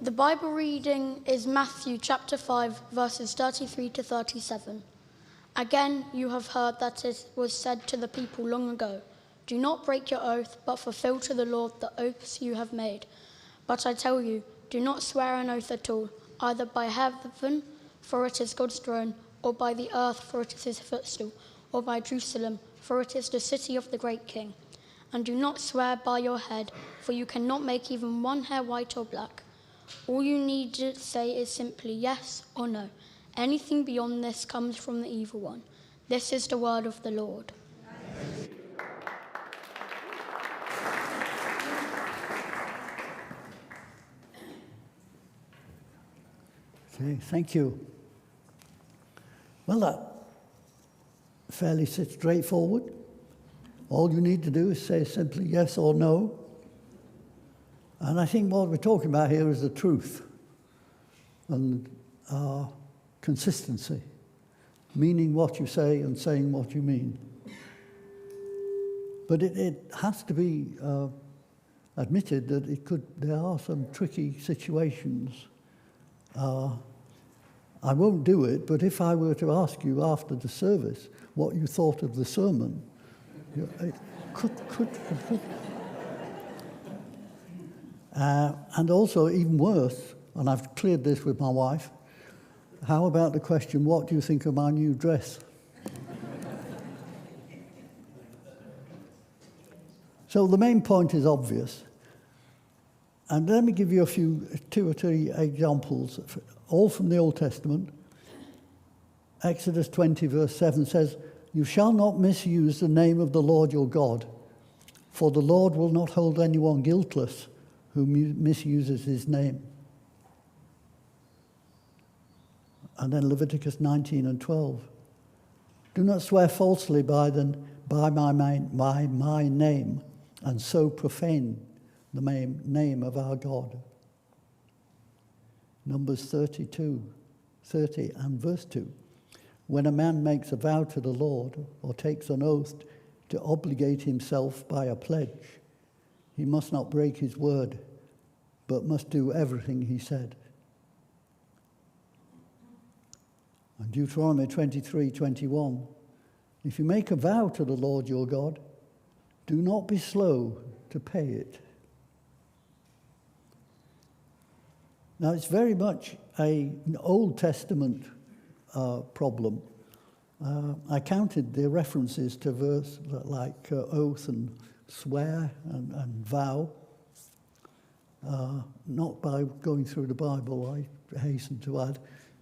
The Bible reading is Matthew chapter 5, verses 33 to 37. Again, you have heard that it was said to the people long ago, "Do not break your oath, but fulfill to the Lord the oaths you have made." But I tell you, do not swear an oath at all, either by heaven, for it is God's throne, or by the earth, for it is his footstool, or by Jerusalem, for it is the city of the great King. And do not swear by your head, for you cannot make even one hair white or black. All you need to say is simply yes or no. Anything beyond this comes from the evil one. This is the word of the Lord. Okay, thank you. Well, that fairly straightforward. All you need to do is say simply yes or no. And I think what we're talking about here is the truth and consistency, meaning what you say and saying what you mean. But it has to be admitted that there are some tricky situations. I won't do it, but if I were to ask you after the service what you thought of the sermon, it could. And also, even worse, and I've cleared this with my wife, how about the question, what do you think of my new dress? So the main point is obvious. And let me give you two or three examples, all from the Old Testament. Exodus 20, verse 7 says, "You shall not misuse the name of the Lord your God, for the Lord will not hold anyone guiltless who misuses his name." And then Leviticus 19 and 12. "Do not swear falsely by my name, and so profane the name of our God." Numbers 30 and verse 2. "When a man makes a vow to the Lord or takes an oath to obligate himself by a pledge, he must not break his word, but must do everything he said." And Deuteronomy 23:21. "If you make a vow to the Lord your God, do not be slow to pay it." Now, it's very much an Old Testament problem. I counted the references to verse like oath and swear and vow. Not by going through the Bible, I hasten to add.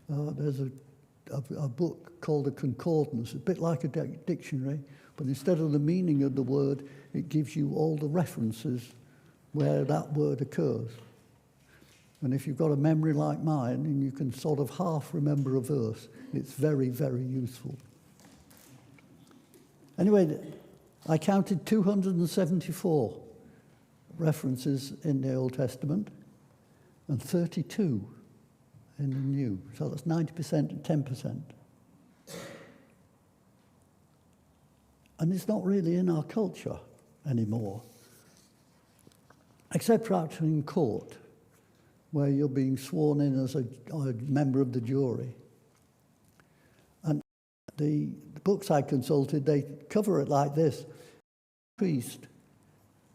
There's a book called a concordance, a bit like a dictionary, but instead of the meaning of the word, it gives you all the references where that word occurs. And if you've got a memory like mine and you can sort of half remember a verse, it's very, very useful. Anyway, I counted 274 references in the Old Testament and 32 in the New. So that's 90% and 10%. And it's not really in our culture anymore, except perhaps in court, where you're being sworn in as a member of the jury. And the books I consulted, they cover it like this. The priest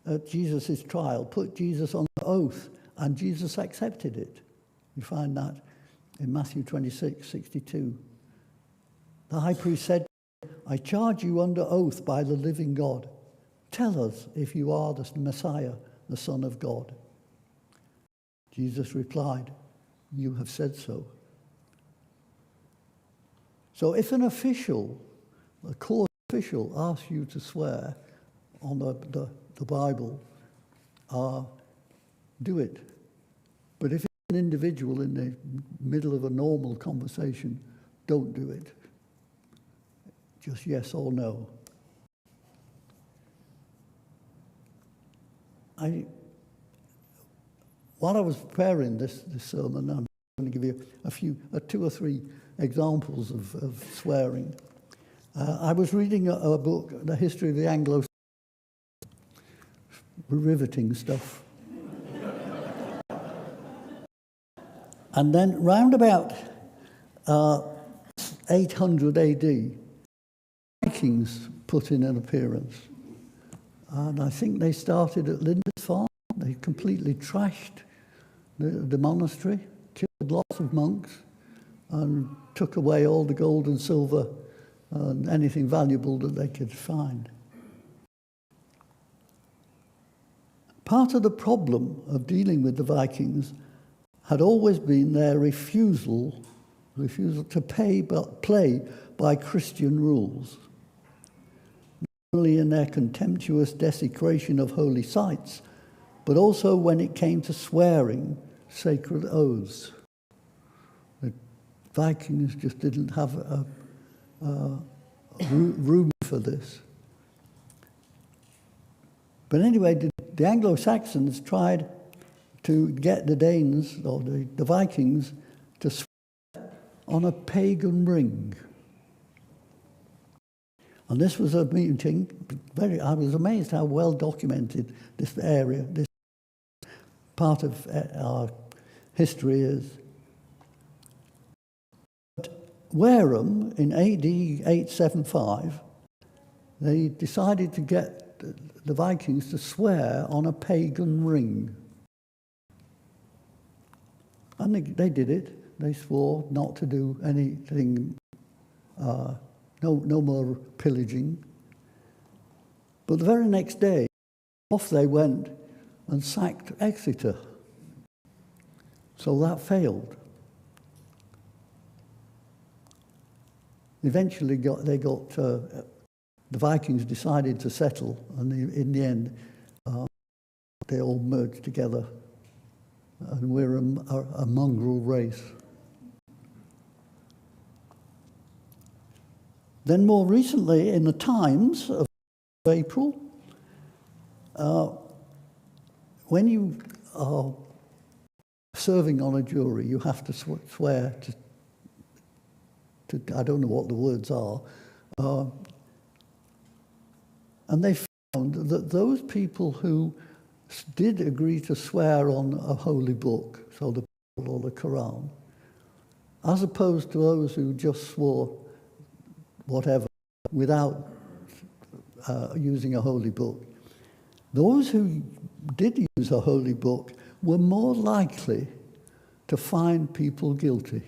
at Jesus' trial put Jesus on oath, and Jesus accepted it. You find that in Matthew 26:62. The high priest said, "I charge you under oath by the living God. Tell us if you are the Messiah, the Son of God." Jesus replied, "You have said so." So if an official, a court official, asks you to swear on the Bible, do it. But if it's an individual in the middle of a normal conversation, don't do it. Just yes or no. While I was preparing this sermon, I'm going to give you two or three examples of swearing. I was reading a book, The History of the Anglo-Saxons, riveting stuff. And then round about 800 AD, Vikings put in an appearance. And I think they started at Lindisfarne. They completely trashed the monastery, killed lots of monks, and took away all the gold and silver and anything valuable that they could find. Part of the problem of dealing with the Vikings had always been their refusal to play by Christian rules. Not only in their contemptuous desecration of holy sites, but also when it came to swearing sacred oaths. The Vikings just didn't have room for this. But anyway, the Anglo-Saxons tried to get the Danes, or the Vikings, to swear on a pagan ring. And this was a meeting, I was amazed how well documented this area, this part of our history is. But Wareham, in AD 875, they decided to get the Vikings to swear on a pagan ring. And they did it. They swore not to do anything, no more pillaging. But the very next day, off they went and sacked Exeter. So that failed. Eventually, the Vikings decided to settle, and in the end, they all merged together, and we're a mongrel race. Then more recently, in the Times of April, when you are serving on a jury, you have to swear to I don't know what the words are, and they found that those people who did agree to swear on a holy book, so the Bible or the Quran, as opposed to those who just swore whatever without using a holy book, those who did use a holy book were more likely to find people guilty.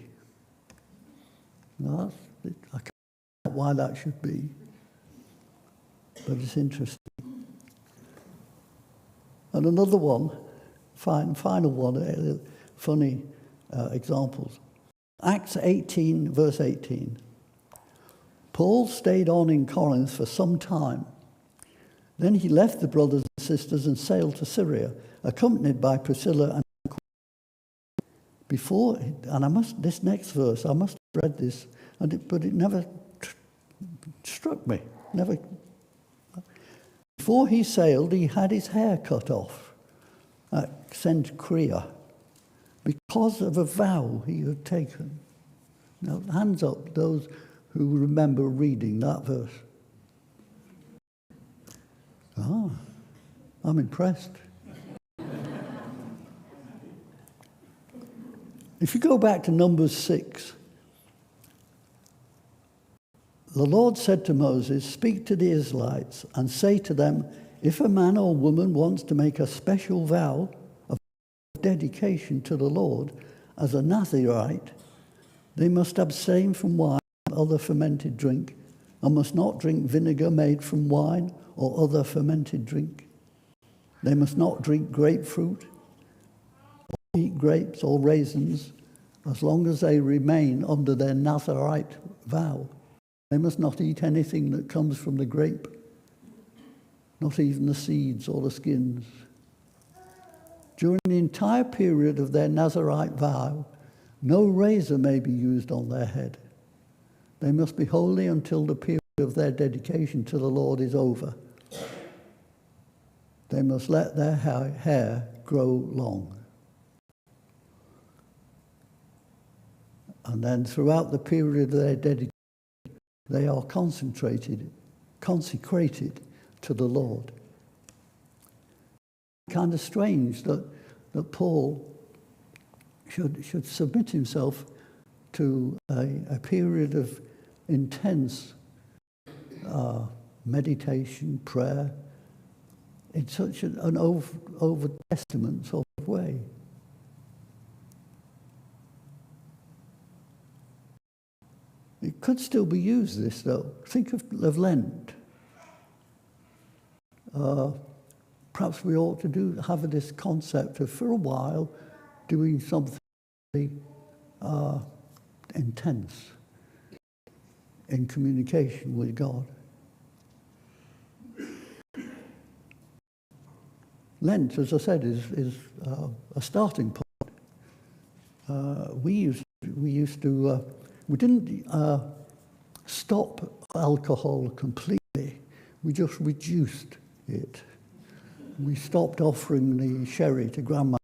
Now, I can't know why that should be, but it's interesting. And another one, final one, funny examples. Acts 18, verse 18. Paul stayed on in Corinth for some time. Then he left the brothers and sisters and sailed to Syria, accompanied by Priscilla and this next verse, I must have read this, but it never struck me. Before he sailed, he had his hair cut off at Cenchrea because of a vow he had taken. Now, hands up, those who remember reading that verse. I'm impressed. If you go back to Numbers 6, the Lord said to Moses, "Speak to the Israelites and say to them, if a man or woman wants to make a special vow of dedication to the Lord as a Nazirite, they must abstain from wine and other fermented drink, and must not drink vinegar made from wine or other fermented drink. They must not drink grapefruit, or eat grapes or raisins, as long as they remain under their Nazirite vow. They must not eat anything that comes from the grape, not even the seeds or the skins. During the entire period of their Nazirite vow, no razor may be used on their head. They must be holy until the period of their dedication to the Lord is over. They must let their hair grow long." And then throughout the period of their dedication, they are consecrated to the Lord. Kind of strange that Paul should submit himself to a period of intense meditation, prayer, in such an over Testament sort of way. It could still be used, this, though. Think of Lent. Perhaps we ought to have this concept of, for a while, doing something intense in communication with God. Lent, as I said, is a starting point. We didn't stop alcohol completely. We just reduced it. We stopped offering the sherry to Grandma.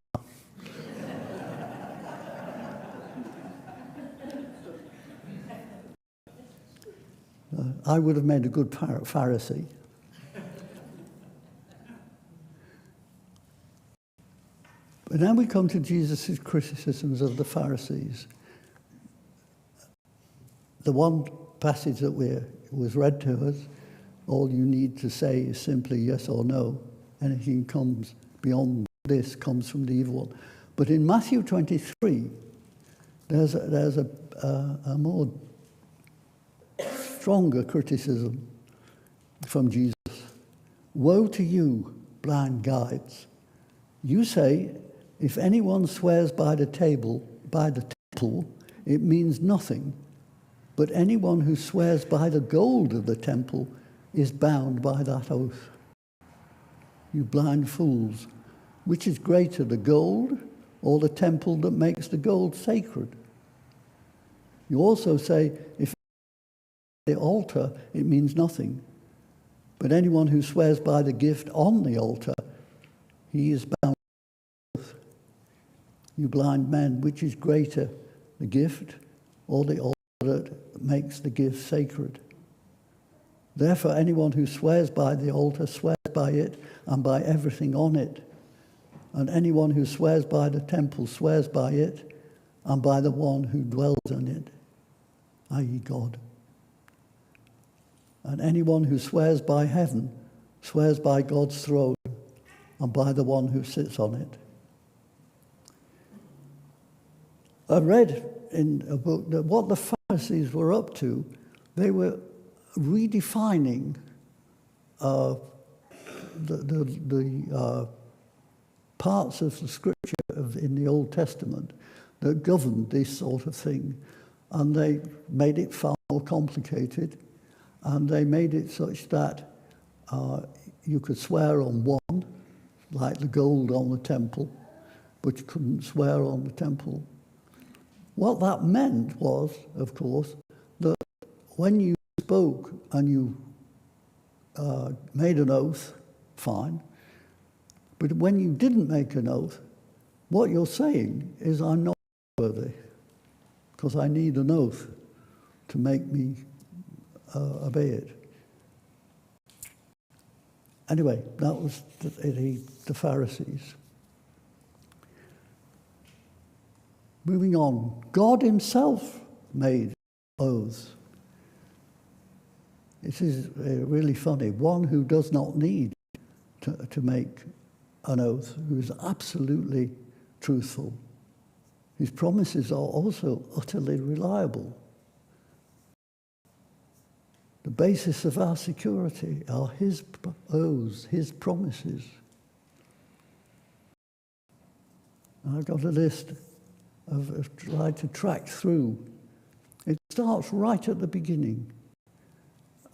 I would have made a good Pharisee. But now we come to Jesus' criticisms of the Pharisees. The one passage that was read to us, all you need to say is simply yes or no. Anything comes beyond this comes from the evil one. But in Matthew 23, there's a more stronger criticism from Jesus. Woe to you, blind guides! You say, if anyone swears by the temple, it means nothing. But anyone who swears by the gold of the temple is bound by that oath. You blind fools, which is greater, the gold or the temple that makes the gold sacred? You also say, if the altar, it means nothing. But anyone who swears by the gift on the altar, he is bound by oath. You blind men, which is greater, the gift or the altar that makes the gift sacred? Therefore, anyone who swears by the altar swears by it and by everything on it. And anyone who swears by the temple swears by it and by the one who dwells in it, i.e. God. And anyone who swears by heaven swears by God's throne and by the one who sits on it. I read in a book that what the Pharisees were up to, they were redefining the parts of the scripture in the Old Testament that governed this sort of thing. And they made it far more complicated. And they made it such that you could swear on one, like the gold on the temple, but you couldn't swear on the temple. What that meant was, of course, that when you spoke and you made an oath, fine. But when you didn't make an oath, what you're saying is, I'm not worthy, because I need an oath to make me obey it. Anyway, that was the Pharisees. Moving on, God himself made oaths. It is really funny. One who does not need to make an oath, who is absolutely truthful. His promises are also utterly reliable. The basis of our security are his oaths, his promises. And I've got a list of trying to track through. It starts right at the beginning.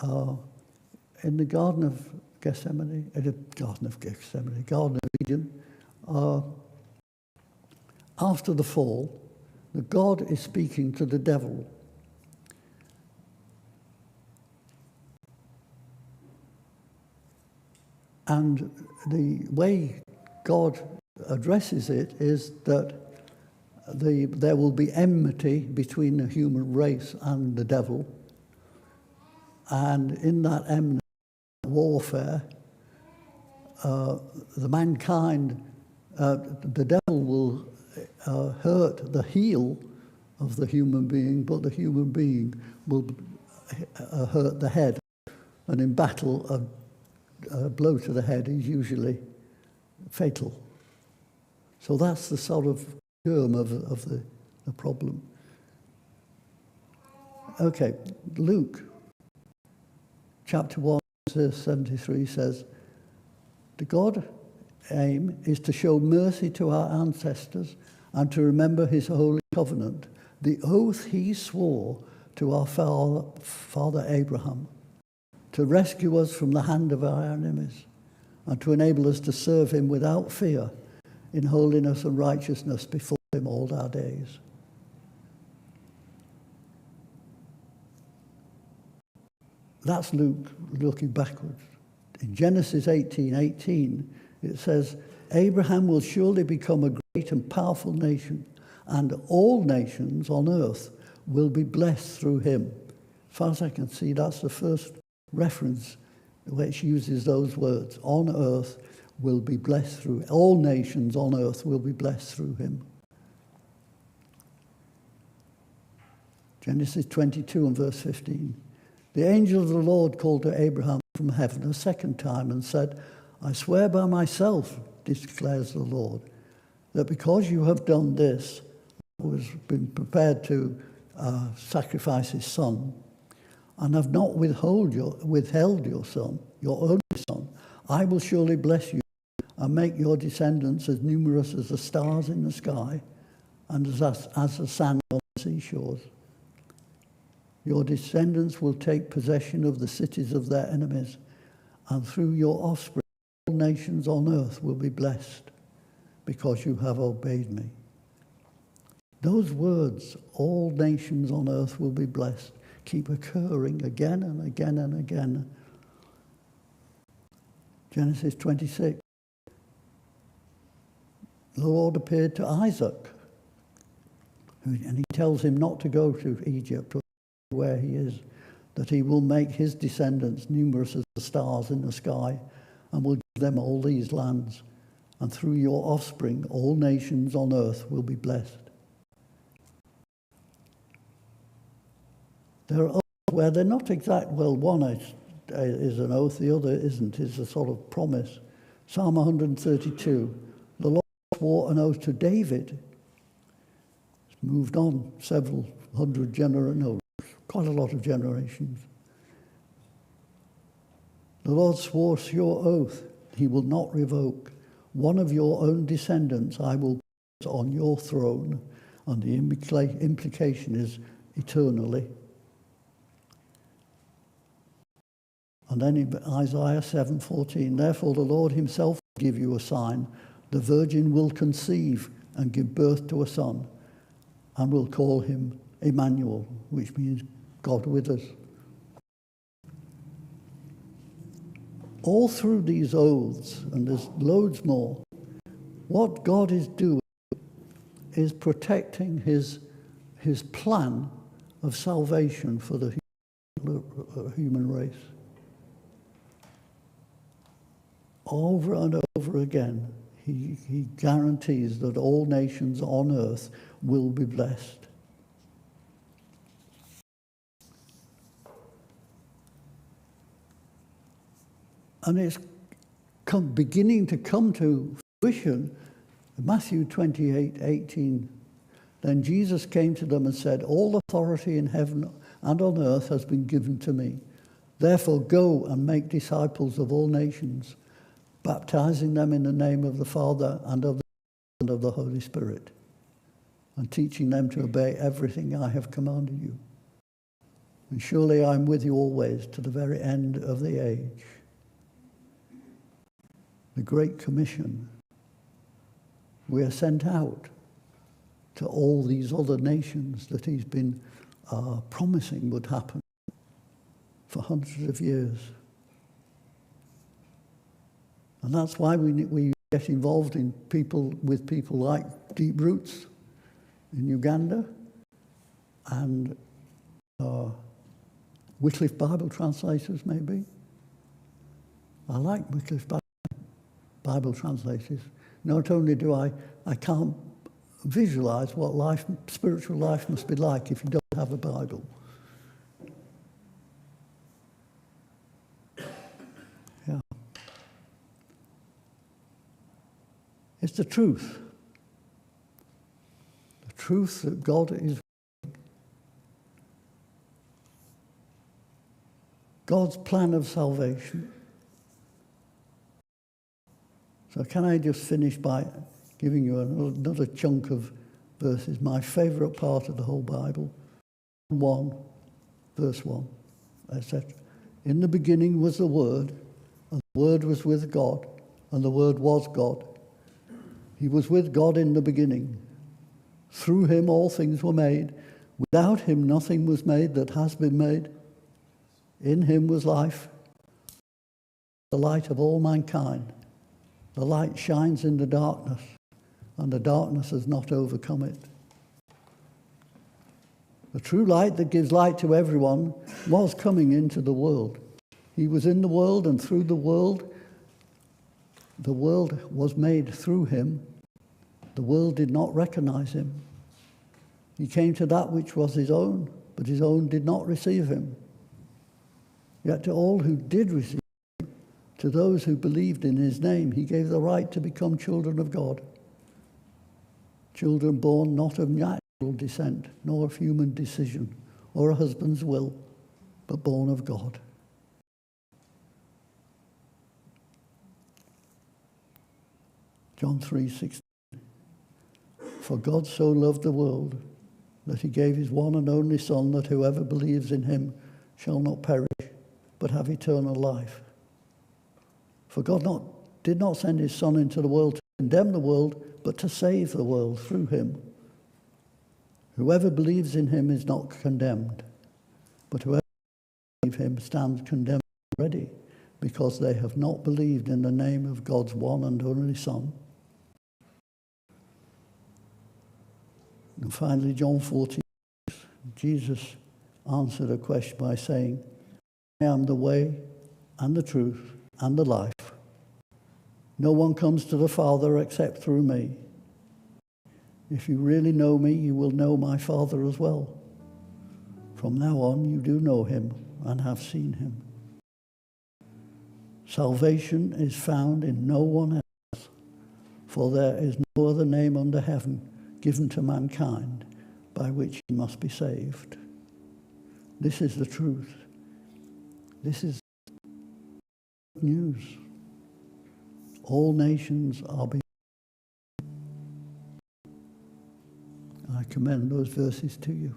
In the Garden of Eden, after the fall, God is speaking to the devil. And the way God addresses it is that there will be enmity between the human race and the devil. And in that enmity warfare, the devil will hurt the heel of the human being, but the human being will hurt the head. And in battle, a blow to the head is usually fatal. So that's the sort of germ of the problem. Okay, Luke chapter 1, verse 73 says, the God aim is to show mercy to our ancestors and to remember his holy covenant, the oath he swore to our father Abraham, to rescue us from the hand of our enemies and to enable us to serve him without fear in holiness and righteousness before him all our days. That's Luke looking backwards. In Genesis 18:18, it says, Abraham will surely become a great and powerful nation, and all nations on earth will be blessed through him. As far as I can see, that's the first reference which uses those words. On earth will be blessed through, all nations on earth will be blessed through him. Genesis 22 and verse 15. The angel of the Lord called to Abraham from heaven a second time and said, I swear by myself, declares the Lord, that because you have done this, was been prepared to sacrifice his son, and have not withheld your son, your only son, I will surely bless you and make your descendants as numerous as the stars in the sky and as the sand on the seashores. Your descendants will take possession of the cities of their enemies, and through your offspring, all nations on earth will be blessed because you have obeyed me. Those words, all nations on earth will be blessed, keep occurring again and again and again. Genesis 26. The Lord appeared to Isaac, and he tells him not to go to Egypt or where he is, that he will make his descendants numerous as the stars in the sky, and will give them all these lands. And through your offspring, all nations on earth will be blessed. There are oaths where they're not exact. Well, one is an oath, the other isn't. It's a sort of promise. Psalm 132. The Lord swore an oath to David. It's moved on several hundred generations, quite a lot of generations. The Lord swore your oath, he will not revoke. One of your own descendants I will put on your throne, and the implication is eternally. And then in Isaiah 7:14, therefore the Lord himself will give you a sign. The virgin will conceive and give birth to a son, and will call him Emmanuel, which means God with us. All through these oaths, and there's loads more, what God is doing is protecting his plan of salvation for the human race. Over and over again, he guarantees that all nations on earth will be blessed. And it's beginning to come to fruition. Matthew 28:18. Then Jesus came to them and said, all authority in heaven and on earth has been given to me. Therefore go and make disciples of all nations, baptizing them in the name of the Father and of the Holy Spirit, and teaching them to obey everything I have commanded you. And surely I'm with you always to the very end of the age. The Great Commission. We are sent out to all these other nations that he's been promising would happen for hundreds of years. And that's why we get involved in with people like Deep Roots in Uganda and Wycliffe Bible translators, maybe. I like Wycliffe Bible translators. Not only do I can't visualize what life, spiritual life must be like if you don't have a Bible. Yeah. It's the truth. The truth that God is God's plan of salvation. So can I just finish by giving you another chunk of verses, my favourite part of the whole Bible. 1, verse 1, etc. In the beginning was the Word, and the Word was with God, and the Word was God. He was with God in the beginning. Through him all things were made. Without him nothing was made that has been made. In him was life, the light of all mankind. The light shines in the darkness, and the darkness has not overcome it. The true light that gives light to everyone was coming into the world. He was in the world, and through the world was made through him. The world did not recognize him. He came to that which was his own, but his own did not receive him. Yet to all who did receive him, to those who believed in his name, he gave the right to become children of God. Children born not of natural descent, nor of human decision, or a husband's will, but born of God. John 3:16. For God so loved the world that he gave his one and only Son, that whoever believes in him shall not perish, but have eternal life. For God did not send his Son into the world to condemn the world, but to save the world through him. Whoever believes in him is not condemned, but whoever believes in him stands condemned already, because they have not believed in the name of God's one and only Son. And finally, John 14, Jesus answered a question by saying, I am the way and the truth and the life. No one comes to the Father except through me. If you really know me, you will know my Father as well. From now on, you do know him and have seen him. Salvation is found in no one else, for there is no other name under heaven given to mankind by which he must be saved. This is the truth. This is news. All nations are being. I commend those verses to you.